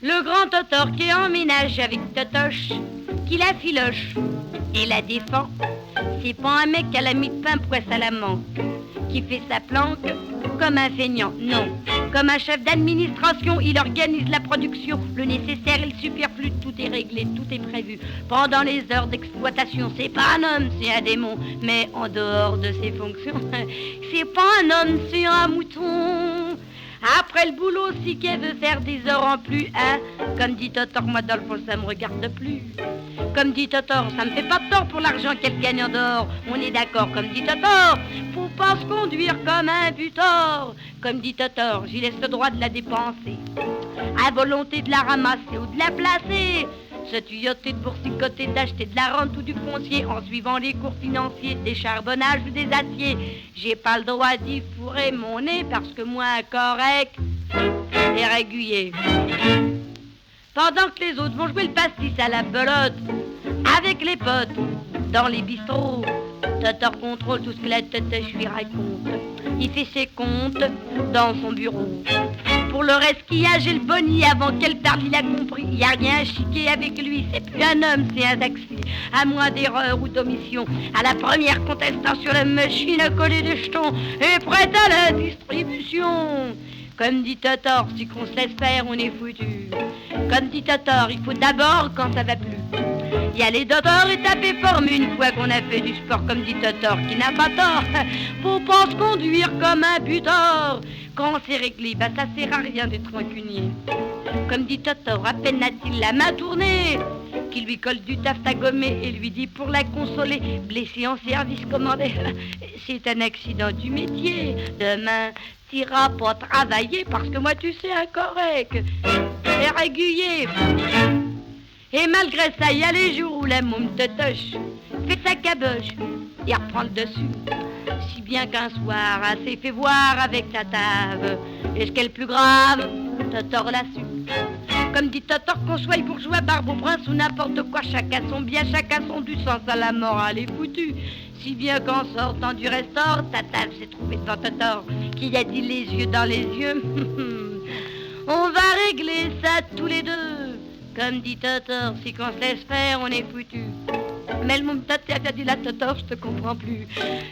Le grand Totor qui est en ménage avec Totoche, qui la filoche et la défend, c'est pas un mec à la mi-pain poisse à la manque, qui fait sa planque comme un feignant, non. Comme un chef d'administration, il organise la production, le nécessaire et le superflu, tout est réglé, tout est prévu. Pendant les heures d'exploitation, c'est pas un homme, c'est un démon. Mais en dehors de ses fonctions, c'est pas un homme, c'est un mouton. Après le boulot, si qu'elle veut faire des heures en plus, hein. Comme dit Totor, moi dans le fond, ça me regarde plus. Comme dit Totor, ça me fait pas de tort pour l'argent qu'elle gagne en dehors. On est d'accord, comme dit Totor, faut pas se conduire comme un butor. Comme dit Totor, j'y laisse le droit de la dépenser, à volonté de la ramasser ou de la placer. Se tuyauter, de boursicoter, d'acheter de la rente ou du foncier en suivant les cours financiers, des charbonnages ou des aciers. J'ai pas le droit d'y fourrer mon nez parce que moi, correct et régulier. Pendant que les autres vont jouer le pastis à la belote avec les potes dans les bistrots, Totor contrôle tout ce que la tête lui raconte. Il fait ses comptes dans son bureau. Pour le reste qu'il y a, j'ai le boni avant qu'elle parle, il a compris. Il n'y a rien à chiquer avec lui, c'est plus un homme, c'est un taxi. À moins d'erreur ou d'omission, à la première contestation, la machine à coller des jetons est prête à la distribution. Comme dit Totor, si qu'on se laisse faire, on est foutu. Comme dit Totor, il faut d'abord quand ça va plus. Y aller Totor et taper forme une fois qu'on a fait du sport, comme dit Totor, qui n'a pas tort. Faut pas se conduire comme un butor. Quand c'est réglé, bah ça sert à rien d'être rancunier. Comme dit Totor, à peine a-t-il la main tournée, qui lui colle du taft à gommer et lui dit pour la consoler, blessé en service commandé, c'est un accident du métier. Demain, t'iras pas travailler parce que moi tu sais incorrect et régulier. Et malgré ça, il y a les jours où la môme Totoche fait sa caboche et reprend le dessus. Si bien qu'un soir, elle s'est fait voir avec sa tave. Et ce qui est le plus grave, Totor l'a su. Comme dit Totor, qu'on soit bourgeois, barbe au prince ou n'importe quoi, chacun son bien, chacun son du sens à la morale est foutue. Si bien qu'en sortant du restaurant, ta table s'est trouvée devant Totor, qui a dit les yeux dans les yeux. On va régler ça tous les deux. Comme dit Totor, si qu'on se laisse faire, on est foutu. Mais le moum t'as dit la Totor, je te comprends plus.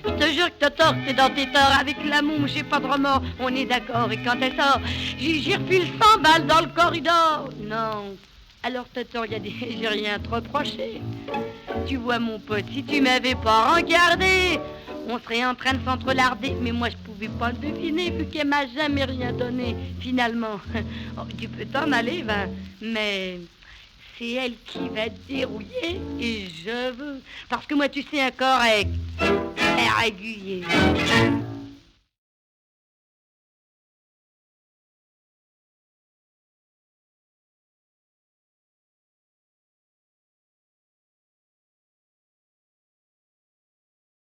Je te jure que Totor, t'es dans tes torts. Avec la moum, j'ai pas de remords, on est d'accord. Et quand elle sort, j'y refile 100 balles dans le corridor. Non, alors Totor, j'ai rien à te reprocher. Tu vois mon pote, si tu m'avais pas regardé, on serait en train de s'entrelarder. Mais moi je pouvais pas le deviner vu qu'elle m'a jamais rien donné. Finalement, oh, tu peux t'en aller, va, mais c'est elle qui va te dérouiller et je veux. Parce que moi tu sais incorrect, régulier.